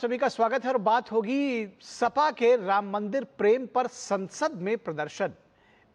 सभी का स्वागत है और बात होगी सपा के राम मंदिर प्रेम पर संसद में प्रदर्शन।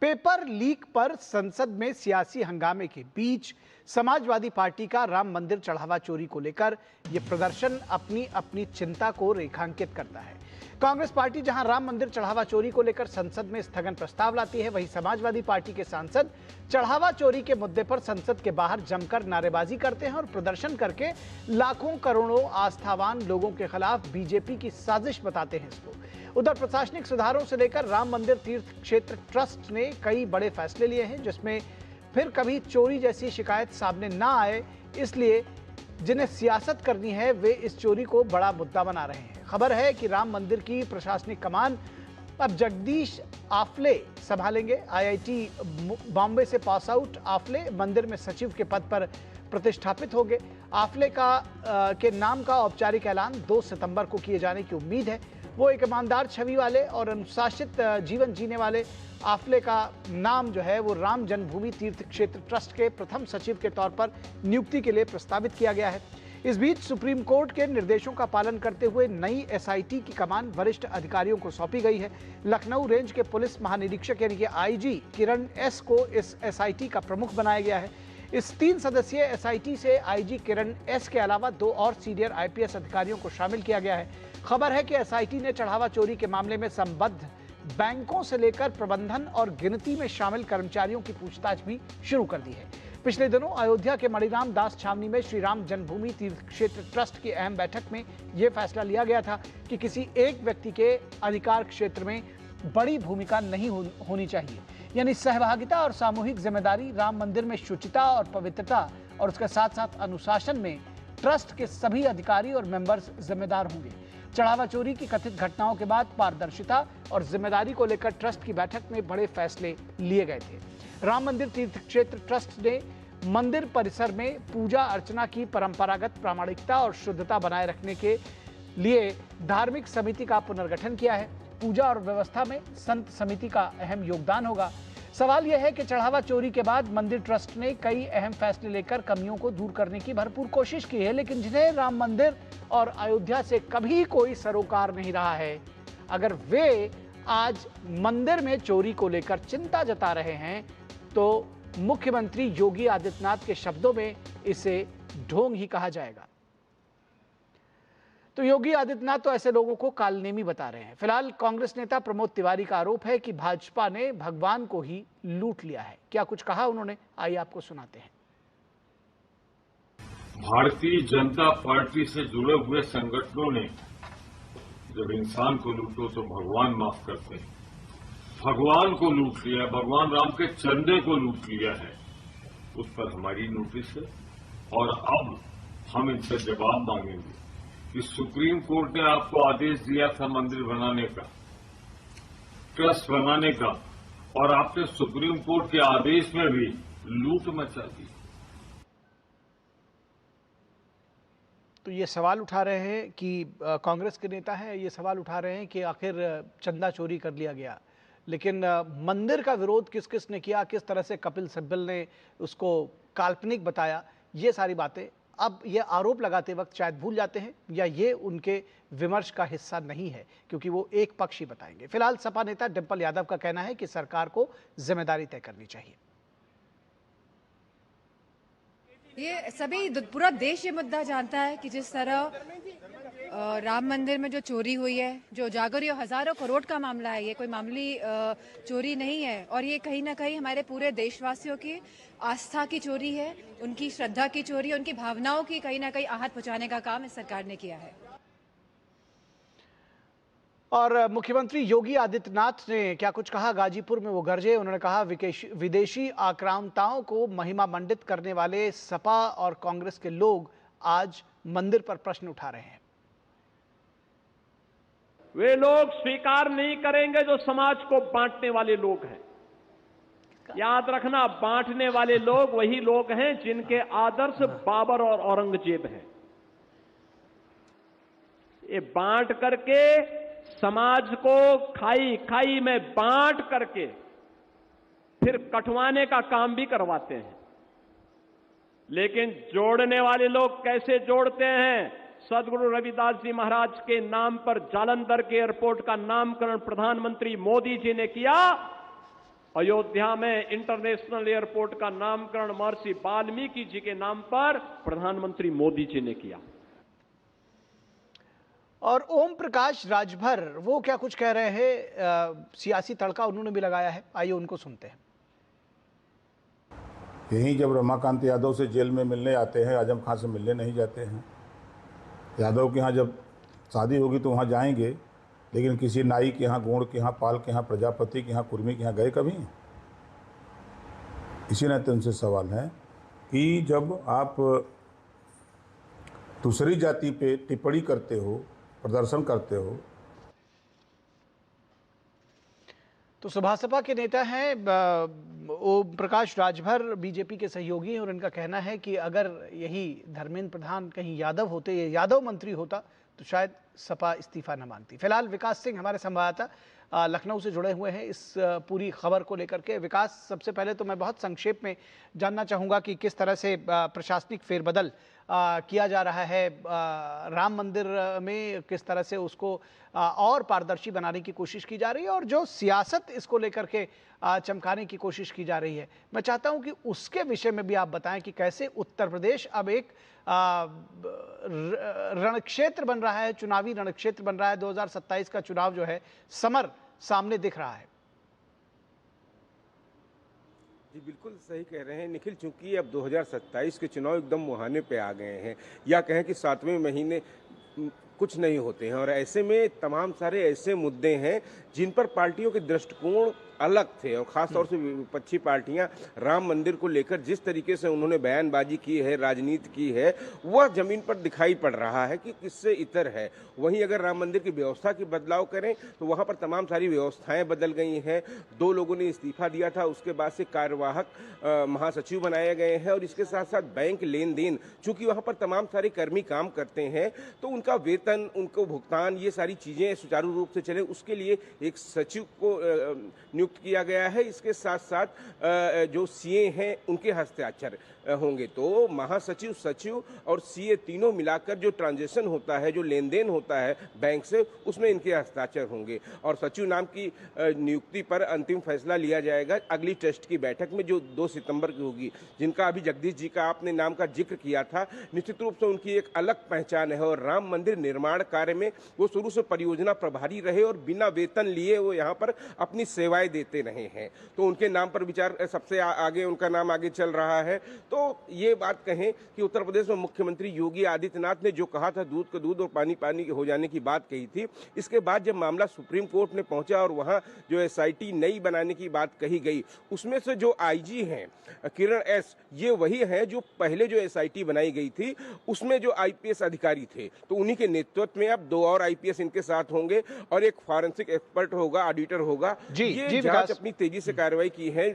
पेपर लीक पर संसद में सियासी हंगामे के बीच समाजवादी पार्टी का राम मंदिर चढ़ावा चोरी को लेकर यह प्रदर्शन अपनी अपनी चिंता को रेखांकित करता है। कांग्रेस पार्टी जहां राम मंदिर चढ़ावा चोरी को लेकर संसद में स्थगन प्रस्ताव लाती है, वहीं समाजवादी पार्टी के सांसद चढ़ावा चोरी के मुद्दे पर संसद के बाहर जमकर नारेबाजी करते हैं और प्रदर्शन करके लाखों करोड़ों आस्थावान लोगों के खिलाफ बीजेपी की साजिश बताते हैं इसको। उधर प्रशासनिक सुधारों से लेकर राम मंदिर तीर्थ क्षेत्र ट्रस्ट ने कई बड़े फैसले लिए हैं, जिसमें फिर कभी चोरी जैसी शिकायत सामने ना आए, इसलिए जिन्हें सियासत करनी है वे इस चोरी को बड़ा मुद्दा बना रहे हैं। खबर है कि राम मंदिर की प्रशासनिक कमान अब जगदीश आफले संभालेंगे। आईआईटी बॉम्बे से पास आउट आफले मंदिर में सचिव के पद पर प्रतिष्ठापित होंगे। आफले के नाम का औपचारिक ऐलान 2 सितंबर को किए जाने की उम्मीद है। वो एक ईमानदार छवि वाले और अनुशासित जीवन जीने वाले आफले का नाम जो है वो राम जन्मभूमि तीर्थ क्षेत्र ट्रस्ट के प्रथम सचिव के तौर पर नियुक्ति के लिए प्रस्तावित किया गया है। इस बीच सुप्रीम कोर्ट के निर्देशों का पालन करते हुए नई एसआईटी की कमान वरिष्ठ अधिकारियों को सौंपी गई है। लखनऊ रेंज के पुलिस महानिरीक्षक यानी कि आईजी किरण एस को इस एसआईटी का प्रमुख बनाया गया है। इस 3 सदस्यीय एसआईटी से आईजी किरण एस के अलावा 2 और सीनियर आईपीएस अधिकारियों को शामिल किया गया है। खबर है कि एसआईटी ने चढ़ावा चोरी के मामले में संबद्ध बैंकों से लेकर प्रबंधन और गिनती में शामिल कर्मचारियों की पूछताछ भी शुरू कर दी है। पिछले दिनों अयोध्या के मणिराम दास छावनी में श्री राम जन्मभूमि तीर्थ क्षेत्र ट्रस्ट की अहम बैठक में यह फैसला लिया गया था कि किसी एक व्यक्ति के अधिकार क्षेत्र में बड़ी भूमिका नहीं होनी चाहिए, यानी सहभागिता और सामूहिक जिम्मेदारी। राम मंदिर में शुचिता और पवित्रता और उसके साथ साथ अनुशासन में ट्रस्ट के सभी अधिकारी और मेंबर्स जिम्मेदार होंगे। चढ़ावा चोरी की कथित घटनाओं के बाद पारदर्शिता और जिम्मेदारी को लेकर ट्रस्ट की बैठक में बड़े फैसले लिए गए थे। राम मंदिर तीर्थ क्षेत्र ट्रस्ट ने मंदिर परिसर में पूजा अर्चना की परंपरागत प्रामाणिकता और शुद्धता बनाए रखने के लिए धार्मिक समिति का पुनर्गठन किया है। पूजा और व्यवस्था में संत समिति का अहम योगदान होगा। सवाल यह है कि चढ़ावा चोरी के बाद मंदिर ट्रस्ट ने कई अहम फैसले लेकर कमियों को दूर करने की भरपूर कोशिश की है, लेकिन जिन्हें राम मंदिर और अयोध्या से कभी कोई सरोकार नहीं रहा है, अगर वे आज मंदिर में चोरी को लेकर चिंता जता रहे हैं तो मुख्यमंत्री योगी आदित्यनाथ के शब्दों में इसे ढोंग ही कहा जाएगा। तो योगी आदित्यनाथ तो ऐसे लोगों को कालनेमी बता रहे हैं। फिलहाल कांग्रेस नेता प्रमोद तिवारी का आरोप है कि भाजपा ने भगवान को ही लूट लिया है। क्या कुछ कहा उन्होंने, आइए आपको सुनाते हैं। भारतीय जनता पार्टी से जुड़े हुए संगठनों ने जब इंसान को लूटो तो भगवान माफ करते हैं। भगवान को लूट लिया, भगवान राम के चंदे को लूट लिया है, उस पर हमारी नोटिस है और अब हम इनसे जवाब मांगेंगे कि सुप्रीम कोर्ट ने आपको आदेश दिया था मंदिर बनाने का, ट्रस्ट बनाने का, और आपने सुप्रीम कोर्ट के आदेश में भी लूट मचा दी। तो ये सवाल उठा रहे हैं कि कांग्रेस के नेता हैं, ये सवाल उठा रहे हैं कि आखिर चंदा चोरी कर लिया गया, लेकिन मंदिर का विरोध किस किस ने किया, किस तरह से कपिल सिब्बल ने उसको काल्पनिक बताया, ये सारी बातें अब ये आरोप लगाते वक्त शायद भूल जाते हैं या ये उनके विमर्श का हिस्सा नहीं है, क्योंकि वो एक पक्ष ही बताएंगे। फिलहाल सपा नेता डिंपल यादव का कहना है कि सरकार को जिम्मेदारी तय करनी चाहिए। ये सभी पूरा देश ये मुद्दा जानता है कि जिस तरह राम मंदिर में जो चोरी हुई है, जो उजागर हुई, हजारों करोड़ का मामला है, ये कोई मामूली चोरी नहीं है और ये कहीं ना कहीं हमारे पूरे देशवासियों की आस्था की चोरी है, उनकी श्रद्धा की चोरी, उनकी भावनाओं की कहीं ना कहीं आहत पहुंचाने का काम इस सरकार ने किया है। और मुख्यमंत्री योगी आदित्यनाथ ने क्या कुछ कहा, गाजीपुर में वो गरजे। उन्होंने कहा विदेशी आक्रामताओं को महिमा मंडित करने वाले सपा और कांग्रेस के लोग आज मंदिर पर प्रश्न उठा रहे हैं। वे लोग स्वीकार नहीं करेंगे जो समाज को बांटने वाले लोग हैं। याद रखना, बांटने वाले लोग वही लोग हैं जिनके आदर्श बाबर और औरंगजेब हैं। ये बांट करके समाज को खाई खाई में बांट करके फिर कटवाने का काम भी करवाते हैं। लेकिन जोड़ने वाले लोग कैसे जोड़ते हैं? सदगुरु रविदास जी महाराज के नाम पर जालंधर के एयरपोर्ट का नामकरण प्रधानमंत्री मोदी जी ने किया। अयोध्या में इंटरनेशनल एयरपोर्ट का नामकरण महर्षि वाल्मीकि जी के नाम पर प्रधानमंत्री मोदी जी ने किया। और ओम प्रकाश राजभर वो क्या कुछ कह रहे हैं, सियासी तड़का उन्होंने भी लगाया है, आइए उनको सुनते हैं। यहीं जब रमाकांत यादव से जेल में मिलने आते हैं, आजम खान से मिलने नहीं जाते हैं। यादव के यहाँ जब शादी होगी तो वहाँ जाएंगे, लेकिन किसी नाई के यहाँ, गोंड के यहाँ, पाल के यहाँ, प्रजापति के यहाँ, कुर्मी के यहाँ गए कभी? इसी नाते उनसे सवाल है कि जब आप दूसरी जाति पे टिप्पणी करते हो, प्रदर्शन करते हो। तो सपा के नेता हैं ओम प्रकाश राजभर, बीजेपी के सहयोगी हैं, और इनका कहना है कि अगर यही धर्मेंद्र प्रधान कहीं यादव होते, ये यादव मंत्री होता तो शायद सपा इस्तीफा न मांगती। फिलहाल विकास सिंह हमारे संवाददाता लखनऊ से जुड़े हुए हैं इस पूरी खबर को लेकर के। विकास, सबसे पहले तो मैं बहुत संक्षेप में जानना चाहूँगा कि किस तरह से प्रशासनिक फेरबदल किया जा रहा है राम मंदिर में, किस तरह से उसको और पारदर्शी बनाने की कोशिश की जा रही है, और जो सियासत इसको लेकर के चमकाने की कोशिश की जा रही है। मैं चाहता हूं कि उसके विषय में भी आप बताएं कि कैसे उत्तर प्रदेश अब एक रणक्षेत्र बन रहा है, चुनावी रणक्षेत्र बन रहा है। 2027 का चुनाव जो है समर सामने दिख रहा है। जी बिल्कुल सही कह रहे हैं निखिल, चूंकि अब 2027 के चुनाव एकदम मुहाने पे आ गए हैं, या कहें कि 7वें महीने कुछ नहीं होते हैं, और ऐसे में तमाम सारे ऐसे मुद्दे हैं जिन पर पार्टियों के दृष्टिकोण अलग थे, और खासतौर से विपक्षी पार्टियां राम मंदिर को लेकर जिस तरीके से उन्होंने बयानबाजी की है, राजनीति की है, वह जमीन पर दिखाई पड़ रहा है कि किससे इतर है। वहीं अगर राम मंदिर की व्यवस्था की बदलाव करें तो वहां पर तमाम सारी व्यवस्थाएं बदल गई हैं। 2 लोगों ने इस्तीफा दिया था, उसके बाद से कार्यवाहक महासचिव बनाए गए हैं, और इसके साथ साथ बैंक लेन देन, चूंकि वहां पर तमाम सारे कर्मी काम करते हैं तो उनका वेतन, उनको भुगतान, ये सारी चीजें सुचारू रूप से चले, उसके लिए एक सचिव को नियुक्त किया गया है। इसके साथ साथ जो सीए हैं उनके हस्ताक्षर होंगे, तो महासचिव, सचिव और सीए तीनों मिलाकर जो ट्रांजैक्शन होता है, जो लेन देन होता है बैंक से, उसमें इनके हस्ताक्षर होंगे। और सचिव नाम की नियुक्ति पर अंतिम फैसला लिया जाएगा अगली ट्रस्ट की बैठक में, जो 2 सितंबर की होगी। जिनका अभी जगदीश जी का आपने नाम का जिक्र किया था, निश्चित रूप से उनकी एक अलग पहचान है, और राम मंदिर निर्माण कार्य में वो शुरू से परियोजना प्रभारी रहे और बिना वेतन लिए वो यहाँ पर अपनी सेवाएं देते रहे हैं, तो उनके नाम पर विचार सबसे आगे, उनका नाम आगे चल रहा है। तो ये बात कहें कि उत्तर प्रदेश में मुख्यमंत्री योगी आदित्यनाथ ने जो कहा था, दूध का दूध और पानी पानी हो जाने की बात कही थी, इसके बाद जब मामला सुप्रीम कोर्ट में पहुंचा और वहां जो एसआईटी नई बनाने की बात कही गई, उसमें से जो आईजी हैं किरण एस, ये वही हैं जो पहले जो एसआईटी बनाई गई थी उसमें जो आईपीएस अधिकारी थे, तो उन्हीं के नेतृत्व में अब 2 और आईपीएस इनके साथ होंगे, और एक फॉरेंसिक एक्सपर्ट होगा, ऑडिटर होगा। ये जांच अपनी तेजी से कार्रवाई की है।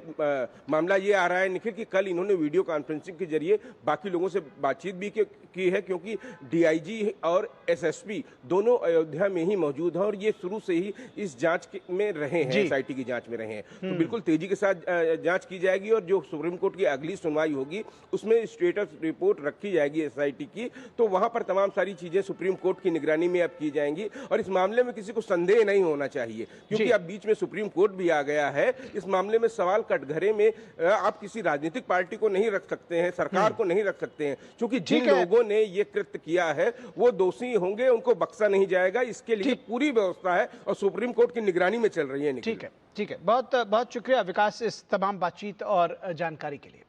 मामला ये आ रहा है निखिल कि कल इन्होंने वीडियो कॉन्फ्रेंसिंग के जरिए बाकी लोगों से बातचीत भी की है, क्योंकि डीआईजी और एसएसपी दोनों अयोध्या में ही मौजूद हैं और ये शुरू से ही इस जांच में रहे हैं, एसआईटी की जांच में रहे हैं। तो बिल्कुल तेजी के साथ जांच की जाएगी, और जो सुप्रीम कोर्ट की अगली सुनवाई होगी उसमें स्टेटस रिपोर्ट रखी जाएगी एसआईटी की, तो वहां पर तमाम सारी चीजें सुप्रीम कोर्ट की निगरानी में अब की जाएंगी। और इस मामले में किसी को संदेह नहीं होना चाहिए, क्योंकि अब बीच में सुप्रीम कोर्ट भी आ गया है। इस मामले में सवाल कटघरे में आप किसी राजनीतिक पार्टी को नहीं रख सकते हैं, सरकार को नहीं रख सकते हैं, क्योंकि जिन लोगों ने ये कृत्य किया है वो दोषी होंगे, उनको बख्शा नहीं जाएगा। इसके लिए पूरी व्यवस्था है और सुप्रीम कोर्ट की निगरानी में चल रही है। ठीक है, बहुत बहुत शुक्रिया विकास इस तमाम बातचीत और जानकारी के लिए।